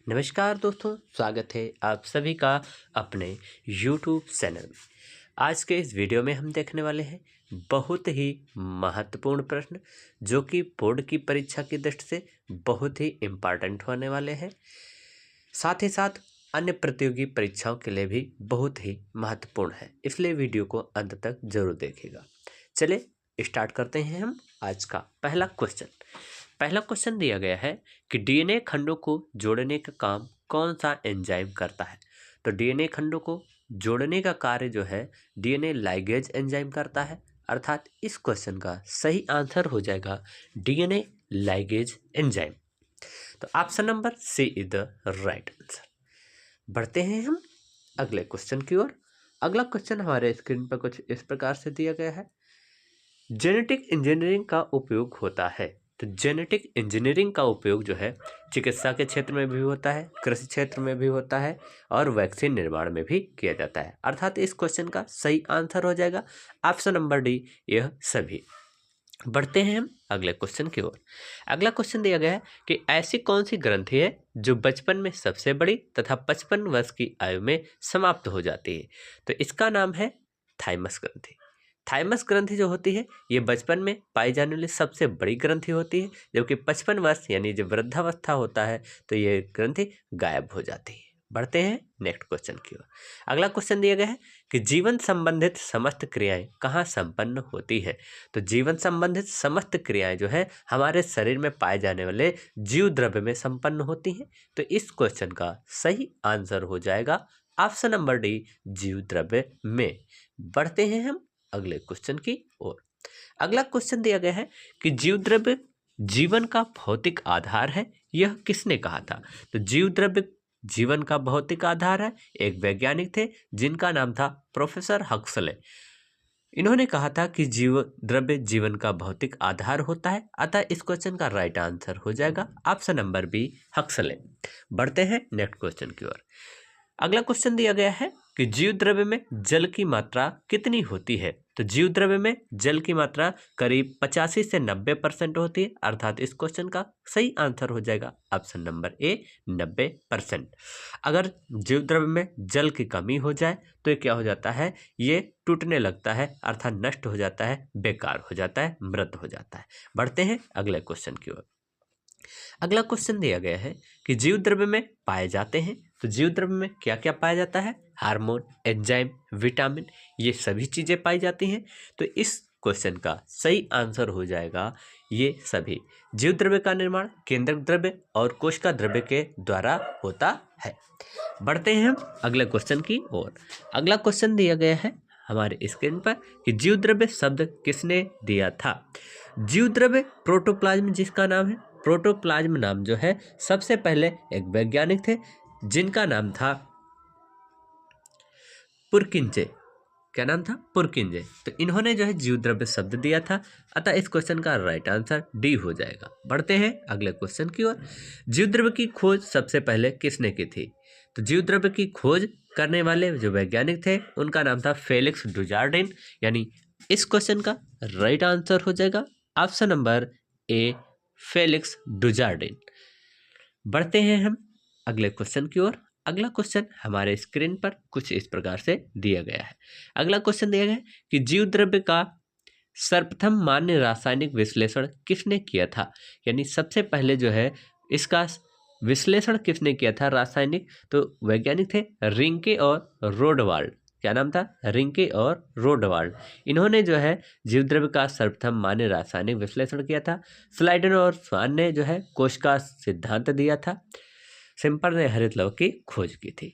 नमस्कार दोस्तों, स्वागत है आप सभी का अपने YouTube चैनल में। आज के इस वीडियो में हम देखने वाले हैं बहुत ही महत्वपूर्ण प्रश्न जो कि बोर्ड की परीक्षा की दृष्टि से बहुत ही इम्पॉर्टेंट होने वाले हैं। साथ ही साथ अन्य प्रतियोगी परीक्षाओं के लिए भी बहुत ही महत्वपूर्ण है, इसलिए वीडियो को अंत तक जरूर देखिएगा। चलिए स्टार्ट करते हैं हम आज का पहला क्वेश्चन दिया गया है कि डीएनए खंडों को जोड़ने का काम कौन सा एंजाइम करता है। तो डीएनए खंडों को जोड़ने का कार्य जो है डीएनए लाइगेज एंजाइम करता है, अर्थात इस क्वेश्चन का सही आंसर हो जाएगा डीएनए लाइगेज एंजाइम। तो option number C is the right answer. बढ़ते हैं हम अगले क्वेश्चन की ओर। अगला क्वेश्चन हमारे स्क्रीन पर कुछ इस प्रकार से दिया गया है, जेनेटिक इंजीनियरिंग का उपयोग होता है। तो जेनेटिक इंजीनियरिंग का उपयोग जो है चिकित्सा के क्षेत्र में भी होता है, कृषि क्षेत्र में भी होता है और वैक्सीन निर्माण में भी किया जाता है, अर्थात इस क्वेश्चन का सही आंसर हो जाएगा ऑप्शन नंबर डी, यह सभी। बढ़ते हैं हम अगले क्वेश्चन की ओर। अगला क्वेश्चन दिया गया है कि ऐसी कौन सी ग्रंथि है जो बचपन में सबसे बड़ी तथा 55 वर्ष की आयु में समाप्त हो जाती है। तो इसका नाम है थाइमस ग्रंथि। थाइमस ग्रंथि जो होती है ये बचपन में पाई जाने वाली सबसे बड़ी ग्रंथि होती है, जबकि 55 वर्ष यानी जब वृद्धावस्था होता है तो ये ग्रंथि गायब हो जाती है। बढ़ते हैं नेक्स्ट क्वेश्चन की ओर। अगला क्वेश्चन दिया गया है कि जीवन संबंधित समस्त क्रियाएं कहाँ संपन्न होती है। तो जीवन संबंधित समस्त क्रियाएं जो है हमारे शरीर में पाए जाने वाले जीव द्रव्य में संपन्न होती हैं। तो इस क्वेश्चन का सही आंसर हो जाएगा ऑप्शन नंबर डी, जीव द्रव्य में। बढ़ते हैं हम अगले क्वेश्चन की ओर। अगला क्वेश्चन दिया गया है कि जीव द्रव्य जीवन का भौतिक आधार है, यह किसने कहा था। तो जीव द्रव्य जीवन का भौतिक आधार है, एक वैज्ञानिक थे जिनका नाम था प्रोफेसर हक्सले। इन्होंने कहा था कि जीव द्रव्य जीवन का भौतिक आधार होता है, अतः इस क्वेश्चन का राइट आंसर हो जाएगा ऑप्शन नंबर बी, हक्सले। बढ़ते हैं नेक्स्ट क्वेश्चन की ओर। अगला क्वेश्चन दिया गया है कि जीव द्रव्य में जल की मात्रा कितनी होती है। तो जीव द्रव्य में जल की मात्रा करीब 85 से 90% होती है, अर्थात इस क्वेश्चन का सही आंसर हो जाएगा ऑप्शन नंबर ए, 90%। अगर जीव द्रव्य में जल की कमी हो जाए तो ये क्या हो जाता है, ये टूटने लगता है, अर्थात नष्ट हो जाता है, बेकार हो जाता है, मृत हो जाता है। बढ़ते हैं अगले क्वेश्चन की ओर। अगला क्वेश्चन दिया गया है कि जीव द्रव्य में पाए जाते हैं। तो जीव द्रव्य में क्या क्या पाया जाता है, हार्मोन, एंजाइम, विटामिन, ये सभी चीजें पाई जाती हैं। तो इस क्वेश्चन का सही आंसर हो जाएगा ये सभी। जीव द्रव्य का निर्माण केंद्रक द्रव्य और कोशिका द्रव्य के द्वारा होता है। बढ़ते हैं हम अगले क्वेश्चन की ओर। अगला क्वेश्चन दिया गया है हमारे स्क्रीन पर कि जीव द्रव्य शब्द किसने दिया था। जीव द्रव्य प्रोटोप्लाज्म जिसका नाम है, प्रोटोप्लाज्म नाम जो है सबसे पहले एक वैज्ञानिक थे जिनका नाम था पुरकिंजे। क्या नाम था, पुरकिंजे। तो इन्होंने जो है जीव द्रव्य शब्द दिया था, अतः इस क्वेश्चन का राइट आंसर डी हो जाएगा। बढ़ते हैं अगले क्वेश्चन की ओर। जीव द्रव्य की खोज सबसे पहले किसने की थी। तो जीव द्रव्य की खोज करने वाले जो वैज्ञानिक थे उनका नाम था फेलिक्स डुजार्डिन, यानी इस क्वेश्चन का राइट आंसर हो जाएगा ऑप्शन नंबर ए, फेलिक्स डुजार्डिन। बढ़ते हैं हम अगले क्वेश्चन की ओर। अगला क्वेश्चन हमारे स्क्रीन पर कुछ इस प्रकार से दिया गया है। अगला क्वेश्चन दिया गया है कि जीव द्रव्य का सर्वप्रथम मान्य रासायनिक विश्लेषण किसने किया था, यानी सबसे पहले जो है इसका विश्लेषण किसने किया था रासायनिक। तो वैज्ञानिक थे रिंके और रोडवाल्ड। क्या नाम था, रिंके और रोडवाल्ड। इन्होंने जो है जीव द्रव्य का सर्वप्रथम मान्य रासायनिक विश्लेषण किया था। स्लाइडन और स्वान ने जो है कोश का सिद्धांत दिया था। सिंपल ने हरित लवण की खोज की थी।